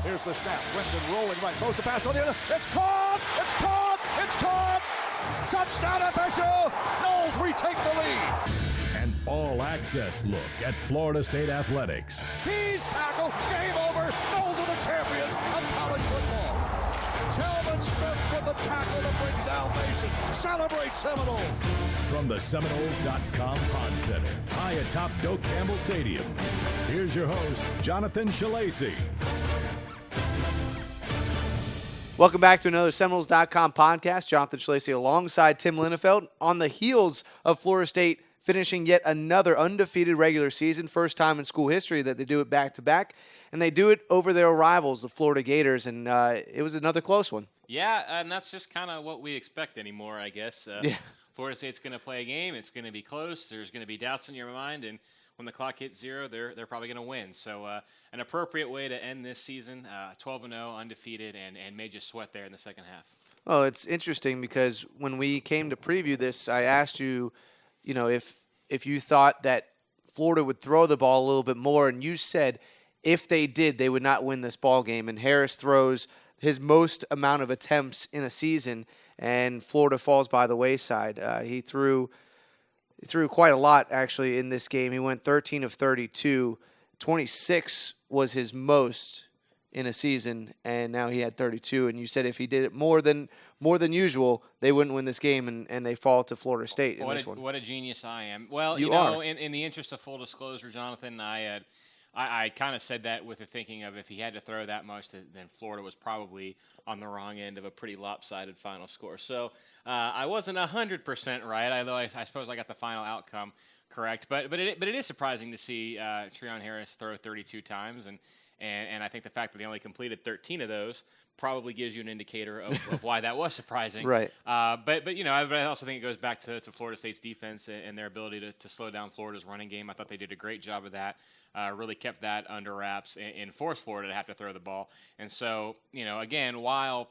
Here's the snap. Winston rolling right. Throws the pass to the other. It's caught! It's caught! It's caught! Touchdown FSU! Noles retake the lead. An all-access look at Florida State athletics. He's tackled. Game over. Noles are the champions of college football. Telvin Smith with the tackle to bring down Mason. Celebrate Seminoles. From the Seminoles.com Pod Center, high atop Doak Campbell Stadium. Here's your host, Jonathan Shalacy. Welcome back to another Seminoles.com podcast. Jonathan Shalacy alongside Tim Linnefeld on the heels of Florida State finishing yet another undefeated regular season. First time in school history that they do it back-to-back. And they do it over their rivals, the Florida Gators, and it was another close one. Yeah, and that's just kind of what we expect anymore, I guess. Yeah. Florida State's going to play a game. It's going to be close. There's going to be doubts in your mind, and when the clock hits zero, they're probably going to win. So an appropriate way to end this season, 12-0, undefeated, and made you sweat there in the second half. Well, it's interesting because when we came to preview this, I asked you, if you thought that Florida would throw the ball a little bit more, and you said if they did, they would not win this ball game. And Harris throws his most amount of attempts in a season, and Florida falls by the wayside. He threw quite a lot, actually, in this game. He went 13 of 32. 26 was his most in a season, and now he had 32. And you said if he did it more than usual, they wouldn't win this game, and they fall to Florida State in this one. What a genius I am. Well, you are. In the interest of full disclosure, Jonathan, I kind of said that with the thinking of if he had to throw that much, then Florida was probably on the wrong end of a pretty lopsided final score. So I wasn't 100% right, although I suppose I got the final outcome correct. But it is surprising to see Treon Harris throw 32 times, and I think the fact that they only completed 13 of those probably gives you an indicator of why that was surprising. Right. But I also think it goes back to Florida State's defense and their ability to slow down Florida's running game. I thought they did a great job of that. Really kept that under wraps and forced Florida to have to throw the ball. And so, again, while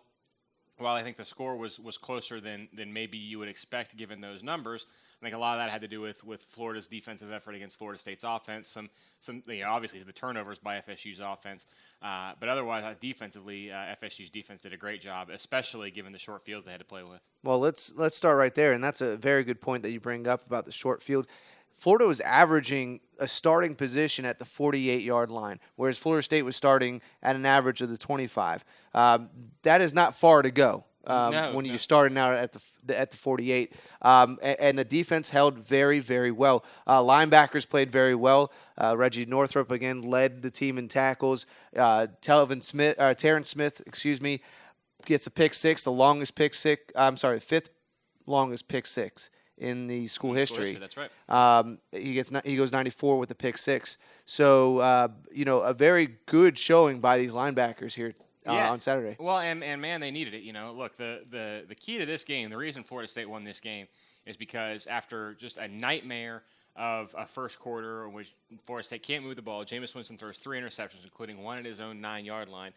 I think the score was closer than maybe you would expect given those numbers, I think a lot of that had to do with Florida's defensive effort against Florida State's offense. Some obviously the turnovers by FSU's offense, but otherwise defensively, FSU's defense did a great job, especially given the short fields they had to play with. Well, let's start right there, and that's a very good point that you bring up about the short field. Florida was averaging a starting position at the 48-yard line, whereas Florida State was starting at an average of the 25. That is not far to go when you're starting out at the 48. And the defense held very, very well. Linebackers played very well. Reggie Northrup, again, led the team in tackles. Terrence Smith, gets a pick six, the fifth longest pick six in the school history. That's right. He goes 94 with a pick six. So a very good showing by these linebackers here on Saturday. Well, and man, they needed it. Look, the key to this game, the reason Florida State won this game, is because after just a nightmare of a first quarter in which Florida State can't move the ball, Jameis Winston throws 3 interceptions, including one at his own 9-yard line.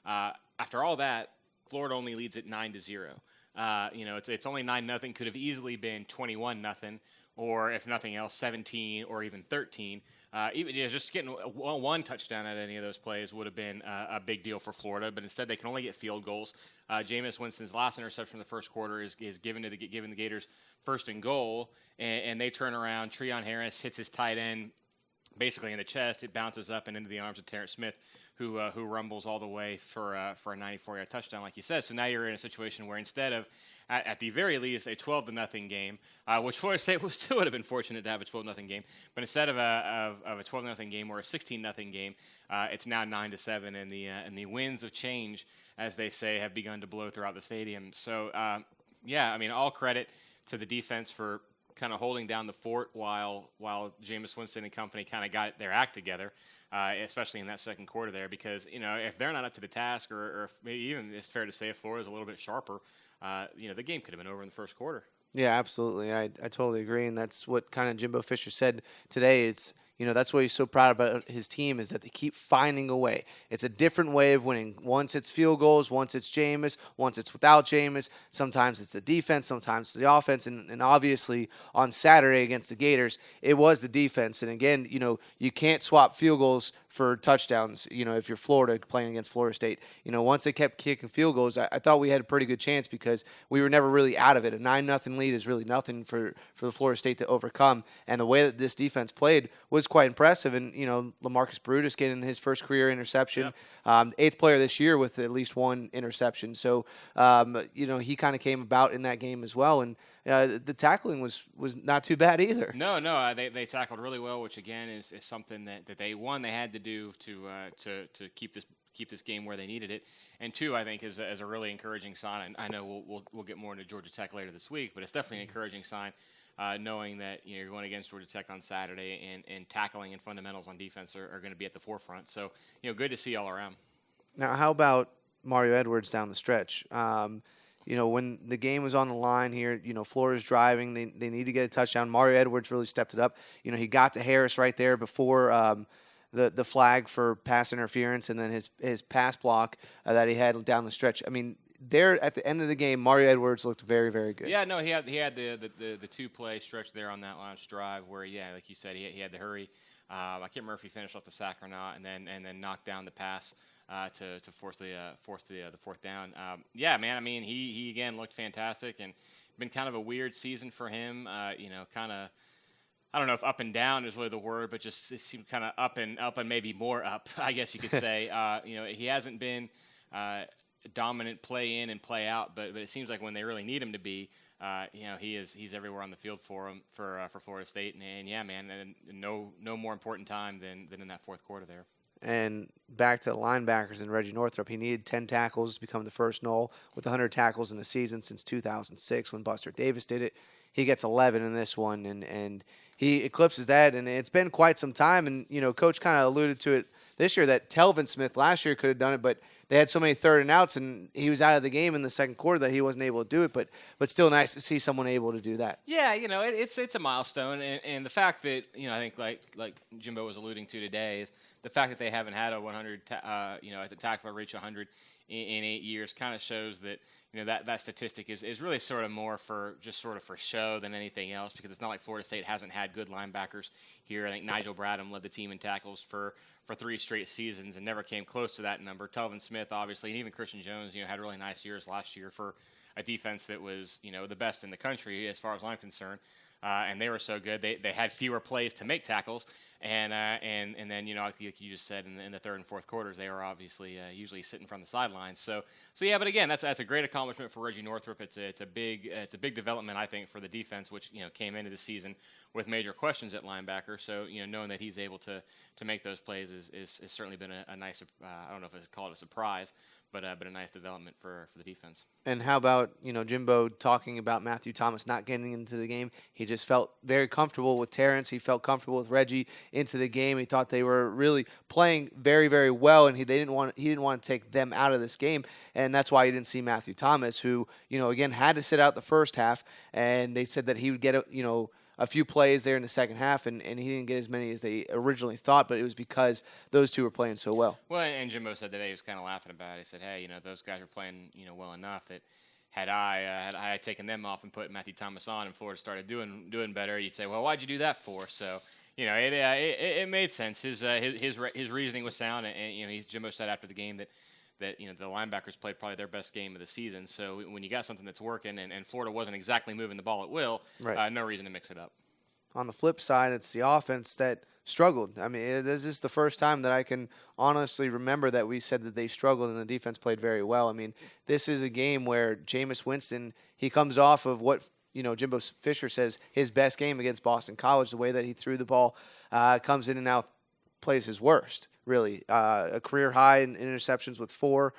After all that, Florida only leads at 9-0. It's only 9-0. Could have easily been 21-0, or if nothing else, 17 or even 13. Even just getting one touchdown at any of those plays would have been a big deal for Florida. But instead, they can only get field goals. Jameis Winston's last interception in the first quarter is given the Gators first and goal, and they turn around. Treon Harris hits his tight end basically in the chest. It bounces up and into the arms of Terrence Smith, who rumbles all the way for a 94-yard touchdown, like you said. So now you're in a situation where instead of, at the very least, a 12-0 game, which Florida State still would have been fortunate to have a 12-0 game, but instead of a 12-0 game or a 16-0 game, it's now 9-7, and the winds of change, as they say, have begun to blow throughout the stadium. So, all credit to the defense for kind of holding down the fort while Jameis Winston and company kind of got their act together, especially in that second quarter there, because, if they're not up to the task, or if maybe even it's fair to say if Florida's a little bit sharper, the game could have been over in the first quarter. Yeah, absolutely. I totally agree, and that's what kind of Jimbo Fisher said today. It's that's what he's so proud about his team, is that they keep finding a way. It's a different way of winning. Once it's field goals, once it's Jameis, once it's without Jameis. Sometimes it's the defense, sometimes it's the offense. And obviously on Saturday against the Gators, it was the defense. And again, you can't swap field goals for touchdowns, if you're Florida playing against Florida State. Once they kept kicking field goals, I thought we had a pretty good chance because we were never really out of it. A 9-0 lead is really nothing for the Florida State to overcome. And the way that this defense played was quite impressive. And, LaMarcus Brutus getting his first career interception, eighth player this year with at least one interception. So, he kind of came about in that game as well. And the tackling was not too bad either. No, they tackled really well, which again is something that they had to do to keep this game where they needed it, and two, I think is a really encouraging sign. I know we'll get more into Georgia Tech later this week, but it's definitely an encouraging sign, knowing that you're going against Georgia Tech on Saturday, and tackling and fundamentals on defense are going to be at the forefront. So good to see all around. Now, how about Mario Edwards down the stretch? When the game was on the line here, Florida's driving. They need to get a touchdown. Mario Edwards really stepped it up. He got to Harris right there before the flag for pass interference, and then his pass block that he had down the stretch. I mean, there at the end of the game, Mario Edwards looked very, very good. Yeah, no, he had the 2-play stretch there on that last drive where, like you said, he had to hurry. I can't remember if he finished off the sack or not, and then knocked down the pass to force the fourth down. Yeah, man. I mean, he again looked fantastic, and been kind of a weird season for him. Kind of. I don't know if up and down is really the word, but just it seemed kind of up and maybe more up, I guess you could say. He hasn't been dominant play in and play out, but it seems like when they really need him to be, he's everywhere on the field for Florida State. And yeah, man, and no more important time than in that fourth quarter there. And back to the linebackers and Reggie Northrup. He needed 10 tackles to become the first Nole with 100 tackles in the season since 2006 when Buster Davis did it. He gets 11 in this one, and he eclipses that. And it's been quite some time. And, Coach kind of alluded to it this year that Telvin Smith last year could have done it, but they had so many third and outs, and he was out of the game in the second quarter that he wasn't able to do it. But still nice to see someone able to do that. Yeah, it's a milestone, and the fact that I think like Jimbo was alluding to today is the fact that they haven't had a 100 at the tackle reach 100 in 8 years kind of shows that that statistic is really sort of more for show than anything else, because it's not like Florida State hasn't had good linebackers here. I think Nigel Bradham led the team in tackles for 3 straight seasons and never came close to that number. Telvin Smith, obviously, and even Christian Jones, had really nice years last year for a defense that was, the best in the country as far as I'm concerned. And they were so good. They had fewer plays to make tackles, and then like you just said in the third and fourth quarters, they were obviously usually sitting from the sidelines. So yeah, but again, that's a great accomplishment for Reggie Northrup. It's a big development, I think, for the defense, which came into the season with major questions at linebacker. So knowing that he's able to make those plays is certainly been a nice I don't know if I'd call it a surprise, but a nice development for the defense. And how about Jimbo talking about Matthew Thomas not getting into the game? He just felt very comfortable with Terrence. He felt comfortable with Reggie into the game. He thought they were really playing very, very well, and he didn't want to take them out of this game, and that's why he didn't see Matthew Thomas, who again had to sit out the first half, and they said that he would get a few plays there in the second half, and he didn't get as many as they originally thought, but it was because those two were playing so well. Well, and Jimbo said today, he was kind of laughing about it. He said, hey, those guys are playing well enough that had I taken them off and put Matthew Thomas on and Florida started doing better, you'd say, well, why'd you do that for? So it made sense. His reasoning was sound, and Jimbo said after the game that the linebackers played probably their best game of the season. So when you got something that's working and Florida wasn't exactly moving the ball at will, right. No reason to mix it up. On the flip side, it's the offense that struggled. I mean, this is the first time that I can honestly remember that we said that they struggled and the defense played very well. I mean, this is a game where Jameis Winston, he comes off of what Jimbo Fisher says his best game against Boston College. The way that he threw the ball, comes in and out, plays his worst. Really, a career high in interceptions with 4.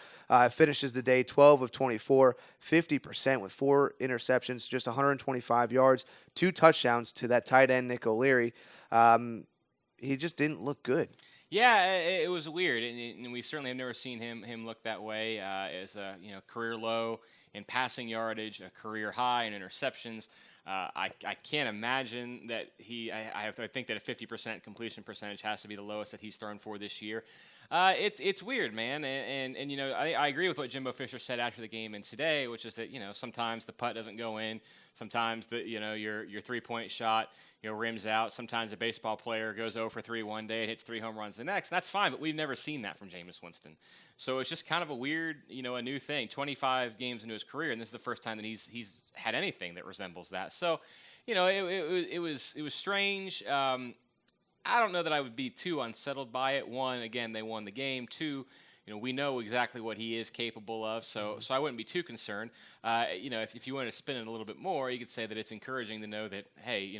Finishes the day 12 of 24, 50% with 4 interceptions, just 125 yards, 2 touchdowns to that tight end Nick O'Leary. He just didn't look good. Yeah, it was weird, and we certainly have never seen him look that way. As a career low in passing yardage, a career high in interceptions. I can't imagine that I think that a 50% completion percentage has to be the lowest that he's thrown for this year. It's weird, man, and I agree with what Jimbo Fisher said after the game and today, which is that sometimes the putt doesn't go in, sometimes your 3-point shot rims out, sometimes a baseball player goes 0 for 3 one day and hits 3 home runs the next. That's fine, but we've never seen that from Jameis Winston, so it's just kind of a weird, a new thing. 25 games into his career, and this is the first time that he's had anything that resembles that. So, it was strange. I don't know that I would be too unsettled by it. One, again, they won the game. Two, we know exactly what he is capable of, so I wouldn't be too concerned. If you wanted to spin it a little bit more, you could say that it's encouraging to know that, hey,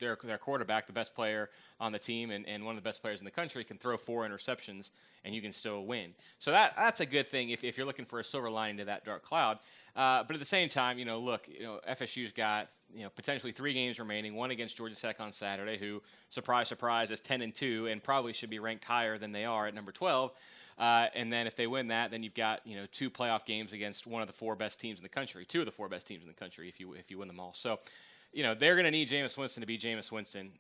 their quarterback, the best player on the team and one of the best players in the country, can throw 4 interceptions and you can still win. So that's a good thing if you're looking for a silver lining to that dark cloud. But at the same time, look, FSU's got potentially 3 games remaining. One against Georgia Tech on Saturday, who, surprise, surprise, is 10-2 and probably should be ranked higher than they are at number 12. And then if they win that, then you've got 2 playoff games against one of the 4 best teams in the country, 2 of the 4 best teams in the country if you win them all. So, they're going to need Jameis Winston to be Jameis Winston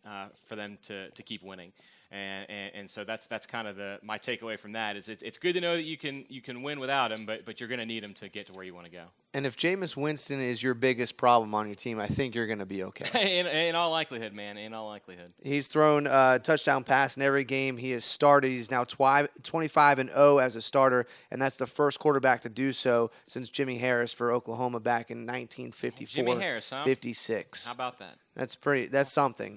for them to keep winning, and so that's kind of my takeaway from that. Is it's good to know that you can win without him, but you're going to need him to get to where you want to go. And if Jameis Winston is your biggest problem on your team, I think you're going to be okay. in all likelihood, man. In all likelihood. He's thrown a touchdown pass in every game he has started. He's now 25-0 as a starter, and that's the first quarterback to do so since Jimmy Harris for Oklahoma back in 1954. Jimmy Harris, huh? 56. How about that? That's something.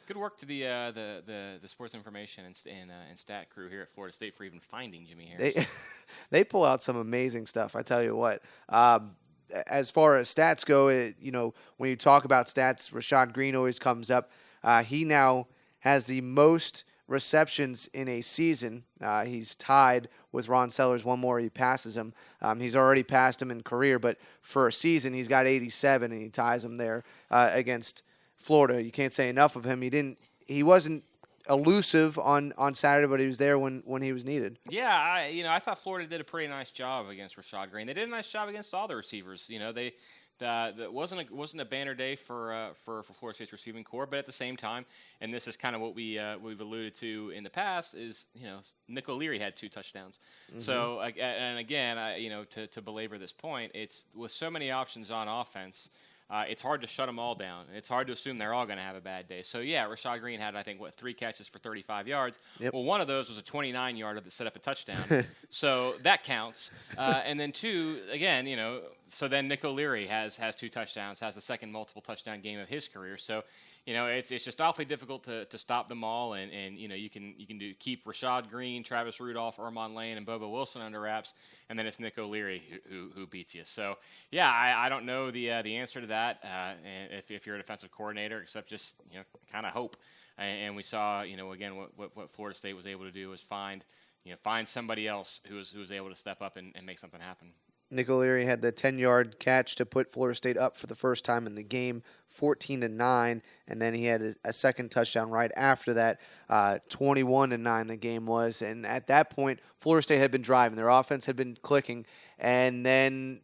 Good work to the sports information and stat crew here at Florida State for even finding Jimmy Harris. They pull out some amazing stuff. I tell you what. As far as stats go, when you talk about stats, Rashad Green always comes up. He now has the most receptions in a season. He's tied with Ron Sellers. One more, he passes him. He's already passed him in career, but for a season, he's got 87, and he ties him there against Florida. You can't say enough of him. He wasn't elusive on Saturday, but he was there when he was needed. Yeah, I thought Florida did a pretty nice job against Rashad Green. They did a nice job against all the receivers. That wasn't a banner day for Florida State's receiving core, but at the same time, and this is kind of what we've alluded to in the past, is Nick O'Leary had 2 touchdowns. Mm-hmm. So and again, to belabor this point, it's with so many options on offense. It's hard to shut them all down. It's hard to assume they're all going to have a bad day. So, yeah, Rashad Green had, 3 catches for 35 yards. Yep. Well, one of those was a 29-yarder that set up a touchdown. So that counts. And then 2, again, so then Nick O'Leary has 2 touchdowns, has the second multiple touchdown game of his career. So, it's just awfully difficult to stop them all. And you can keep Rashad Green, Travis Rudolph, Ermon Lane, and Bobo Wilson under wraps. And then it's Nick O'Leary who beats you. So, yeah, I don't know the answer to that. And if you're a defensive coordinator, except just kind of hope. And we saw again what Florida State was able to do was find somebody else who was able to step up and make something happen. Nick O'Leary had the 10-yard catch to put Florida State up for the first time in the game, 14-9, and then he had a second touchdown right after that, 21-9 the game was. And at that point, Florida State had been driving. Their offense had been clicking, and then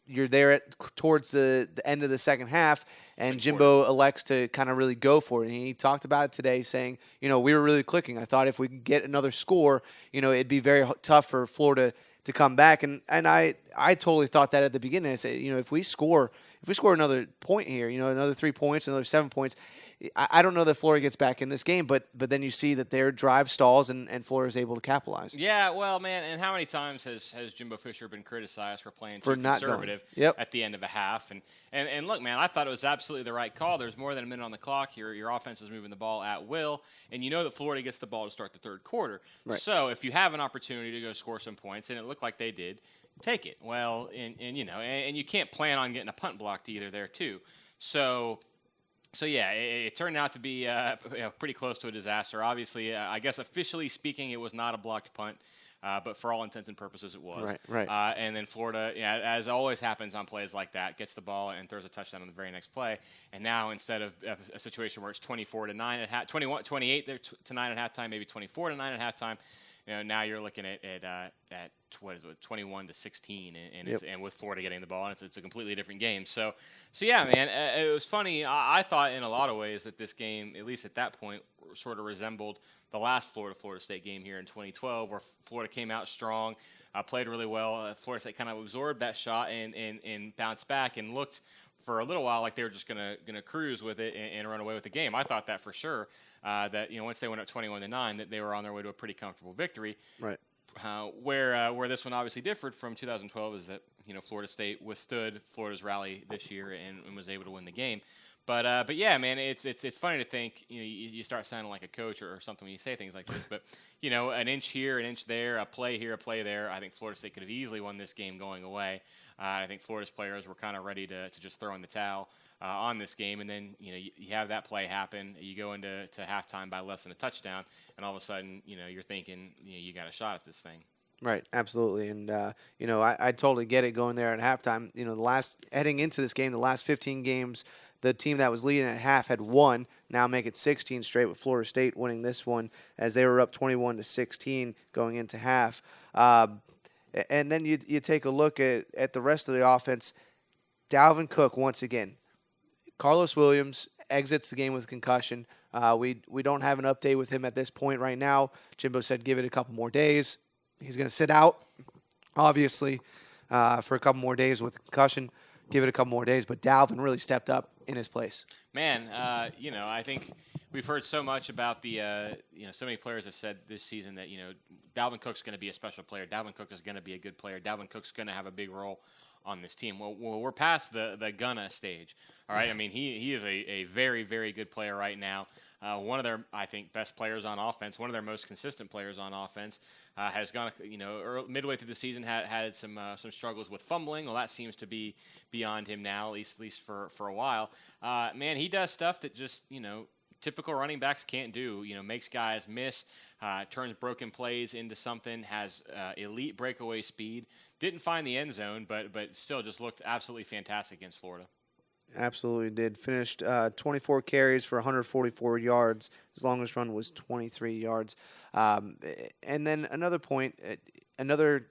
you're there towards the end of the second half, and Jimbo elects to kind of really go for it. And he talked about it today, saying, we were really clicking. I thought if we could get another score, it'd be very tough for Florida to come back. And I totally thought that at the beginning. I said, if we score another point here, another 3 points, another 7 points, I don't know that Florida gets back in this game, but then you see that their drive stalls and Florida is able to capitalize. Yeah, well, man, and how many times has Jimbo Fisher been criticized for playing too not conservative at the end of a half? And look, man, I thought it was absolutely the right call. There's more than a minute on the clock. Your offense is moving the ball at will, and you know that Florida gets the ball to start the third quarter. Right. So if you have an opportunity to go score some points, and it looked like they did, take it. Well, and you can't plan on getting a punt blocked either there too. So yeah, it turned out to be pretty close to a disaster. Obviously, I guess officially speaking, it was not a blocked punt, but for all intents and purposes, it was. Right. And then Florida, as always happens on plays like that, gets the ball and throws a touchdown on the very next play. And now instead of a situation where it's 24-9 at 28 to 9 at halftime, maybe 24-9 at halftime, now you're looking at what is it, 21-16, and with Florida getting the ball, and it's a completely different game. So yeah, man, it was funny. I thought in a lot of ways that this game, at least at that point, sort of resembled the last Florida State game here in 2012, where Florida came out strong, played really well. Florida State kind of absorbed that shot and bounced back and looked for a little while like they were just gonna cruise with it and run away with the game. I thought that for sure. That once they went up 21-9, that they were on their way to a pretty comfortable victory. Right. Where this one obviously differed from 2012 is that Florida State withstood Florida's rally this year and was able to win the game. But yeah, man, it's funny to think you start sounding like a coach or something when you say things like this. But an inch here, an inch there, a play here, a play there. I think Florida State could have easily won this game going away. I think Florida's players were kind of ready to just throw in the towel on this game, and then you have that play happen. You go into halftime by less than a touchdown, and all of a sudden you're thinking you got a shot at this thing. Right, absolutely, and I totally get it going there at halftime. Heading into this game, the last 15 games, the team that was leading at half had won. Now make it 16 straight, with Florida State winning this one as they were up 21-16 going into half. And then you take a look at the rest of the offense. Dalvin Cook once again. Carlos Williams exits the game with concussion. We don't have an update with him at this point right now. Jimbo said give it a couple more days. He's going to sit out, obviously, for a couple more days with concussion. Give it a couple more days, but Dalvin really stepped up in his place. Man, I think we've heard so much about so many players have said this season that, Dalvin Cook's going to be a special player. Dalvin Cook is going to be a good player. Dalvin Cook's going to have a big role on this team. Well, we're past the gonna stage. All right. I mean, he is a very, very good player right now. One of their, I think, best players on offense, one of their most consistent players on offense, has gone, midway through the season had some struggles with fumbling. Well, that seems to be beyond him now, at least for a while. Man, he does stuff that just, typical running backs can't do. Makes guys miss, turns broken plays into something, has elite breakaway speed. Didn't find the end zone, but still just looked absolutely fantastic against Florida. Absolutely did. Finished 24 carries for 144 yards. His longest run was 23 yards. And then another point, another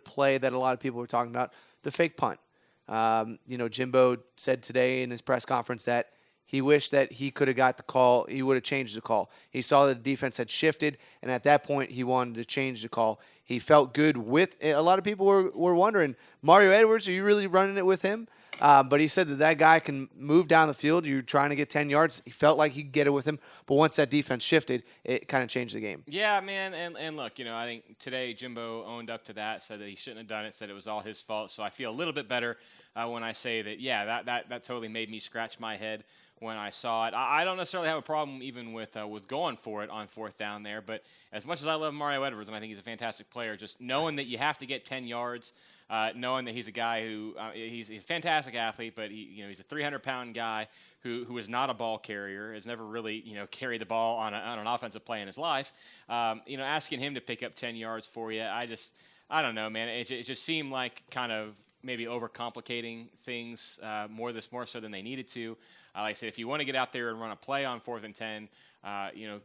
play that a lot of people were talking about, the fake punt. Jimbo said today in his press conference that he wished that he could have got the call. He would have changed the call. He saw that the defense had shifted, and at that point, he wanted to change the call. He felt good with it. A lot of people were wondering, Mario Edwards, are you really running it with him? But he said that guy can move down the field. You're trying to get 10 yards. He felt like he could get it with him. But once that defense shifted, it kind of changed the game. Yeah, man. And look, I think today Jimbo owned up to that, said that he shouldn't have done it, said it was all his fault. So I feel a little bit better when I say that, yeah, that totally made me scratch my head when I saw it. I don't necessarily have a problem even with going for it on fourth down there, but as much as I love Mario Edwards, and I think he's a fantastic player, just knowing that you have to get 10 yards, knowing that he's a guy who he's a fantastic athlete, but he's a 300-pound guy who is not a ball carrier, has never really carried the ball on an offensive play in his life. Asking him to pick up 10 yards for you, I don't know, man. It just seemed like kind of maybe overcomplicating things more so than they needed to. Like I said, if you want to get out there and run a play on 4th and 10,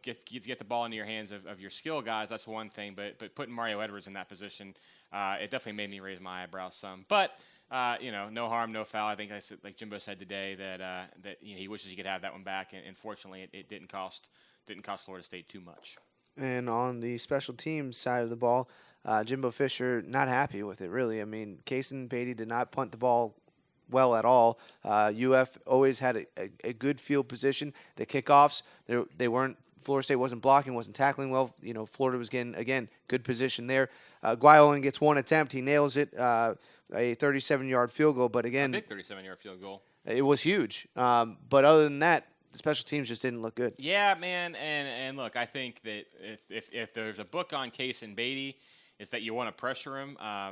get the ball into your hands of your skill guys, that's one thing. But putting Mario Edwards in that position, it definitely made me raise my eyebrows some. But no harm, no foul. I think like Jimbo said today that he wishes he could have that one back, and fortunately it didn't cost Florida State too much. And on the special teams side of the ball, Jimbo Fisher not happy with it, really. I mean, Kason Beatty did not punt the ball well at all. UF always had a good field position. The kickoffs, Florida State wasn't blocking, wasn't tackling well. Florida was getting, again, good position there. Guy only gets one attempt. He nails it, a 37-yard field goal. But again, a big 37-yard field goal. It was huge. But other than that, the special teams just didn't look good. Yeah, man, and look, I think that if there's a book on Kason Beatty, it's that you want to pressure him. I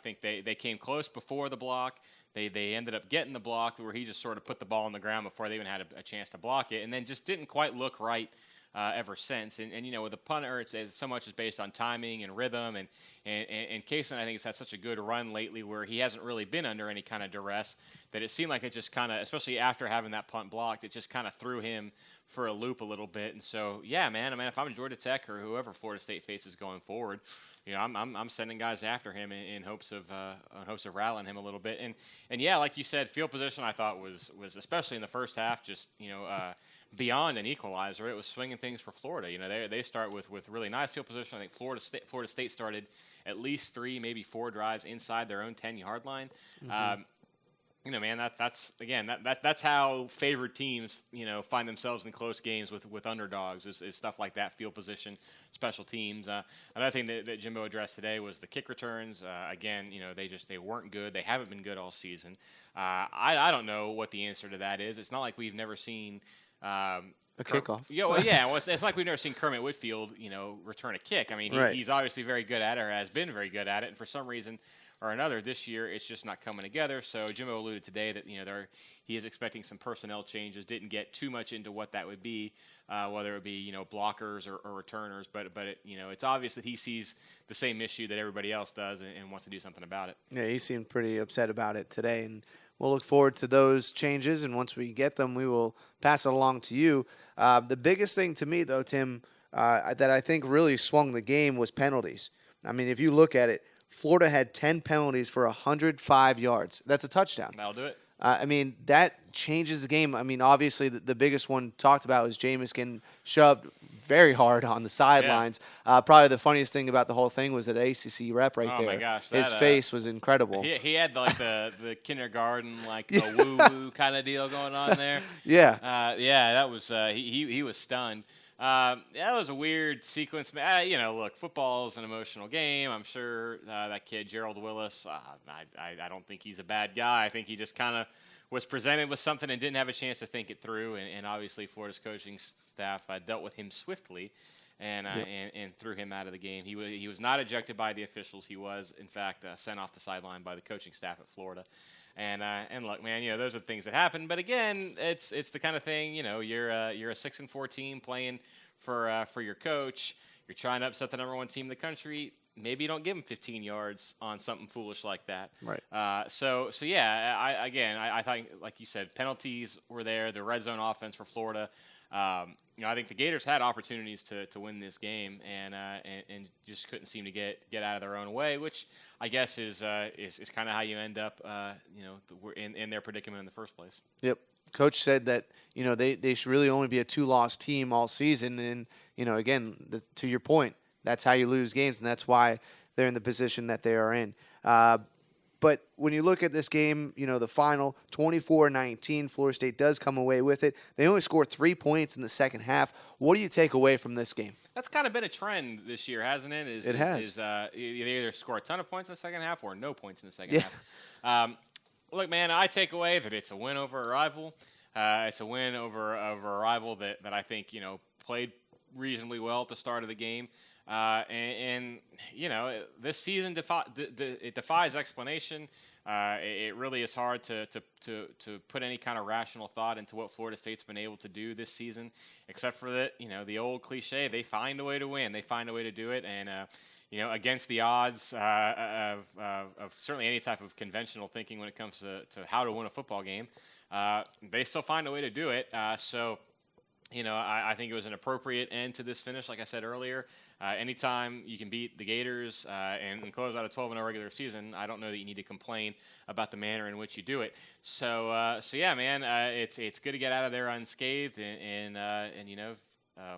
think they came close before the block. They ended up getting the block where he just sort of put the ball on the ground before they even had a chance to block it, and then just didn't quite look right ever since. And with the punter, it's so much is based on timing and rhythm. And Kaysen, I think, has had such a good run lately where he hasn't really been under any kind of duress that it seemed like it just kind of, especially after having that punt blocked, it just kind of threw him for a loop a little bit. And so, yeah, man, I mean, if I'm Georgia Tech or whoever Florida State faces going forward, I'm sending guys after him in hopes of rallying him a little bit. And yeah, like you said, field position I thought was especially in the first half just beyond an equalizer. It was swinging things for Florida. They start with really nice field position. I think Florida State started at least 3, maybe 4 drives inside their own 10-yard line. Mm-hmm. Man, that's how favored teams, find themselves in close games with underdogs is stuff like that, field position, special teams. Another thing that Jimbo addressed today was the kick returns. Again, they weren't good. They haven't been good all season. I don't know what the answer to that is. It's not like we've never seen a kickoff. It's like we've never seen Kermit Whitfield, return a kick. I mean, he's obviously very good at it, or has been very good at it, and for some reason or another this year, it's just not coming together. So Jimbo alluded today that he is expecting some personnel changes. Didn't get too much into what that would be, whether it be blockers or returners, but it's obvious that he sees the same issue that everybody else does and wants to do something about it. Yeah, he seemed pretty upset about it today, and we'll look forward to those changes. And once we get them, we will pass it along to you. The biggest thing to me, though, Tim, that I think really swung the game was penalties. I mean, if you look at it, Florida had 10 penalties for 105 yards. That's a touchdown. That'll do it. I mean, that changes the game. I mean, obviously, the biggest one talked about was Jameis getting shoved very hard on the sidelines. Yeah. Probably the funniest thing about the whole thing was that ACC rep right there. Oh, my gosh. His face was incredible. He had, the kindergarten, the woo-woo kind of deal going on there. Yeah. That was he was stunned. That was a weird sequence. Look, football is an emotional game. I'm sure that kid, Gerald Willis, I don't think he's a bad guy. I think he just kind of was presented with something and didn't have a chance to think it through. And obviously, Florida's coaching staff dealt with him swiftly and threw him out of the game. He was not ejected by the officials. He was, in fact, sent off the sideline by the coaching staff at Florida. And look, man, those are the things that happen. But again, it's the kind of thing, you're a 6-4 team playing for your coach. You're trying to upset the number 1 team in the country. Maybe you don't give them 15 yards on something foolish like that. Right. So yeah, I think, like you said, penalties were there. The red zone offense for Florida. I think the Gators had opportunities to win this game and just couldn't seem to get out of their own way, which I guess is kind of how you end up, in their predicament in the first place. Yep. Coach said that, they should really only be a 2-loss team all season. And, again, to your point, that's how you lose games, and that's why they're in the position that they are in. But when you look at this game, the final 24-19, Florida State does come away with it. They only scored 3 points in the second half. What do you take away from this game? That's kind of been a trend this year, hasn't it? It has. You either score a ton of points in the second half or no points in the second half. Look, man, I take away that it's a win over a rival. It's a win over a rival that I think, played reasonably well at the start of the game. This season it defies explanation. It really is hard to put any kind of rational thought into what Florida State's been able to do this season, except for that, the old cliche, they find a way to win. They find a way to do it. And, against the odds of certainly any type of conventional thinking when it comes to how to win a football game, they still find a way to do it. I think it was an appropriate end to this finish. Like I said earlier, anytime you can beat the Gators and close out a 12-0 regular season, I don't know that you need to complain about the manner in which you do it. So yeah, man, it's good to get out of there unscathed, and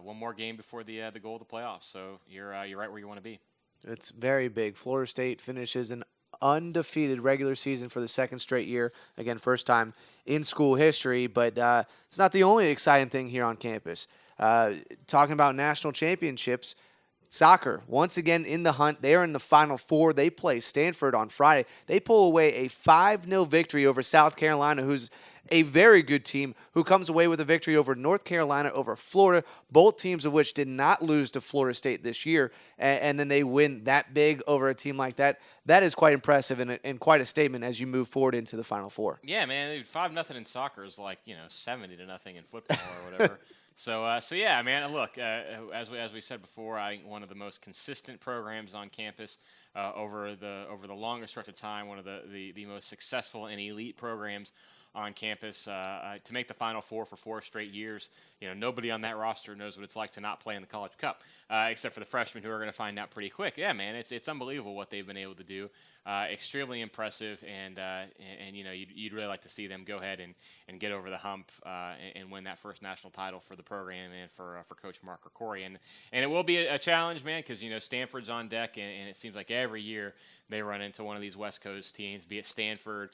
one more game before the goal of the playoffs. So you're right where you want to be. It's very big. Florida State finishes an undefeated regular season for the second straight year. Again, first time in school history, but it's not the only exciting thing here on campus. Talking about national championships, soccer, once again in the hunt. They are in the Final Four. They play Stanford on Friday. They pull away a 5-0 victory over South Carolina, who's a very good team, who comes away with a victory over North Carolina, over Florida, both teams of which did not lose to Florida State this year, and then they win that big over a team like that. That is quite impressive and quite a statement as you move forward into the Final Four. Yeah, man, 5-0 in soccer is like 70-0 in football or whatever. So yeah, man. Look, as we said before, I think one of the most consistent programs on campus over the longest stretch of time. One of the most successful and elite programs on campus to make the Final Four for 4 straight years. Nobody on that roster knows what it's like to not play in the College Cup, except for the freshmen who are going to find out pretty quick. Yeah, man, it's unbelievable what they've been able to do. Extremely impressive, and you'd really like to see them go ahead and get over the hump and win that first national title for the program and for Coach Mark Krikori. And it will be a challenge, man, because Stanford's on deck, and it seems like every year they run into one of these West Coast teams, be it Stanford,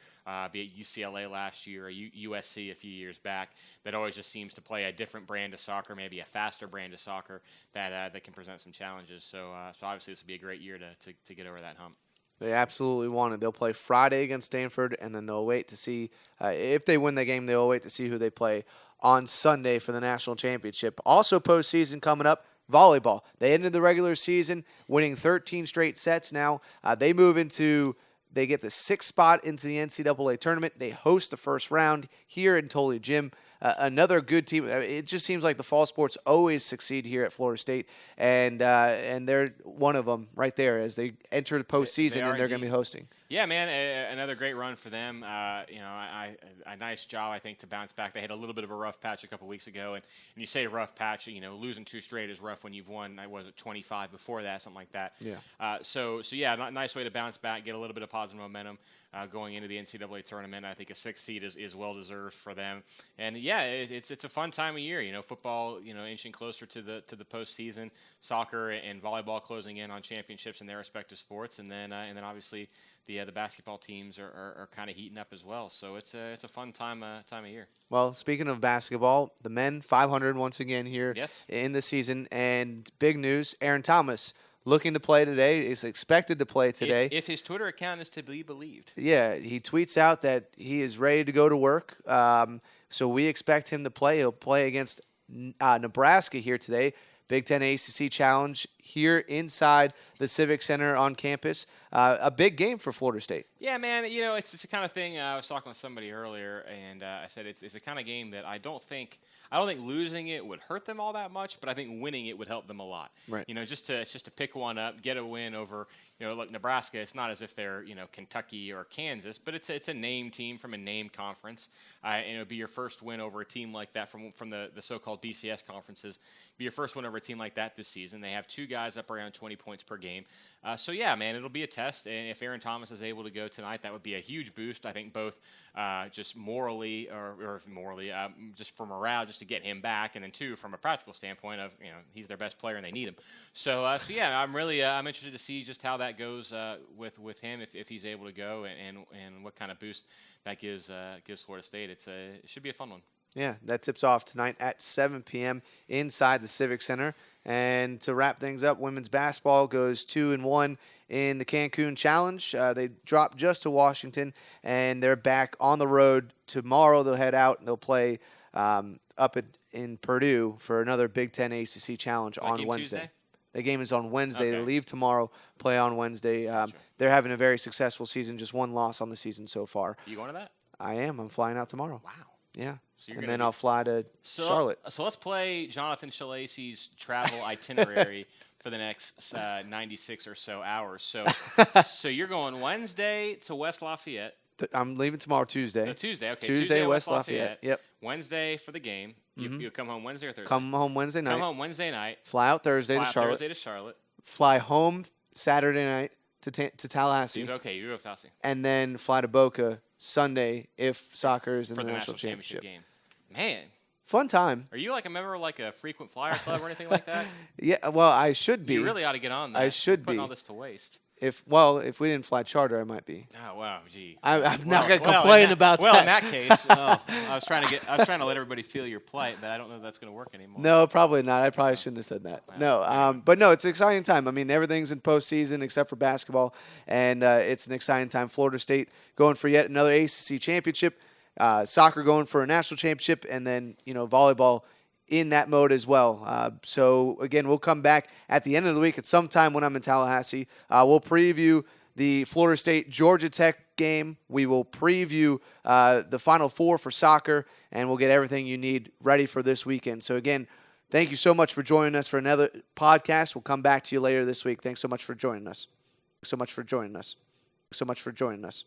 be it UCLA last year, or USC a few years back, that always just seems to play a different brand of soccer, maybe a faster brand of soccer that can present some challenges. So obviously this will be a great year to get over that hump. They absolutely want it. They'll play Friday against Stanford, and then they'll wait to see if they win the game. They'll wait to see who they play on Sunday for the national championship. Also, postseason coming up. Volleyball. They ended the regular season winning 13 straight sets. Now they get the 6th spot into the NCAA tournament. They host the first round here in Tully Gym. Another good team. It just seems like the fall sports always succeed here at Florida State, and they're one of them right there as they enter the postseason, and they're going to be hosting. Yeah, man, another great run for them. A nice job, I think, to bounce back. They had a little bit of a rough patch a couple weeks ago, and you say rough patch, losing 2 straight is rough when you've won, 25 before that, something like that. Yeah. So yeah, nice way to bounce back, get a little bit of positive momentum going into the NCAA tournament. I think a 6th seed is well deserved for them. And yeah, it's a fun time of year. Football, inching closer to the postseason, soccer and volleyball closing in on championships in their respective sports, and then obviously the basketball teams are kind of heating up as well. So it's a fun time of year. Well, speaking of basketball, the men 500 once again here Yes. in the season, and big news: Aaron Thomas looking to play today. Is expected to play today. If his Twitter account is to be believed. Yeah, he tweets out that he is ready to go to work. So we expect him to play. He'll play against Nebraska here today. Big Ten ACC Challenge here inside the Civic Center on campus. A big game for Florida State. Yeah, man. It's the kind of thing. I was talking with somebody earlier, and I said it's the kind of game that I don't think losing it would hurt them all that much, but I think winning it would help them a lot. Right. Just to pick one up, get a win over. Look, Nebraska. It's not as if they're Kentucky or Kansas, but it's a name team from a name conference, and it would be your first win over a team like that from the so-called BCS conferences. Be your first win over a team like that this season. They have 2 guys up around 20 points per game. So yeah, man, it'll be a test, and if Aaron Thomas is able to go tonight, that would be a huge boost. I think both just morally or morally, just for morale, just to get him back, and then 2 from a practical standpoint of he's their best player and they need him. So yeah, I'm interested to see just how that goes with him if he's able to go, and what kind of boost that gives Florida State. It should be a fun one. Yeah, that tips off tonight at 7 p.m. inside the Civic Center. And to wrap things up, women's basketball goes 2-1 in the Cancun Challenge. They dropped just to Washington, and they're back on the road tomorrow. They'll head out and they'll play up in Purdue for another Big Ten ACC Challenge on Wednesday. Tuesday? The game is on Wednesday. Okay. They leave tomorrow, play on Wednesday. Gotcha. They're having a very successful season, just 1 loss on the season so far. You going to that? I am. I'm flying out tomorrow. Wow. Yeah. So you're and gonna then be- I'll fly to Charlotte. So let's play Jonathan Shalacy's travel itinerary for the next 96 or so hours. So you're going Wednesday to West Lafayette. I'm leaving tomorrow, Tuesday. No, Tuesday. Okay. Tuesday, West Lafayette. Yep. Wednesday for the game. You come home Wednesday or Thursday? Come home Wednesday night. Come home Wednesday night. Fly out Thursday Fly to out Charlotte. Thursday to Charlotte. Fly home Saturday night to Tallahassee. Okay, you go with Tallahassee. And then fly to Boca Sunday if soccer is in For the the national championship game. Man, Fun time. are you like a member of like a frequent flyer club or anything like that? Yeah, well, I should be. You really ought to get on that. I should We're putting be. all this to waste. If we didn't fly charter, I might be. Oh wow, gee. I'm not gonna Well, complain about well, that. in that case, I was trying to let everybody feel your plight, but I don't know if that's going to work anymore. No, probably not. I probably shouldn't have said that. No, but no, it's an exciting time. I mean, everything's in postseason except for basketball, and it's an exciting time. Florida State going for yet another ACC championship, soccer going for a national championship, and then volleyball in that mode as well. So again, we'll come back at the end of the week at some time when I'm in Tallahassee. We'll preview the Florida State-Georgia Tech game. We will preview the Final Four for soccer, and we'll get everything you need ready for this weekend. So, again, thank you so much for joining us for another podcast. We'll come back to you later this week. Thanks so much for joining us. So much for joining us.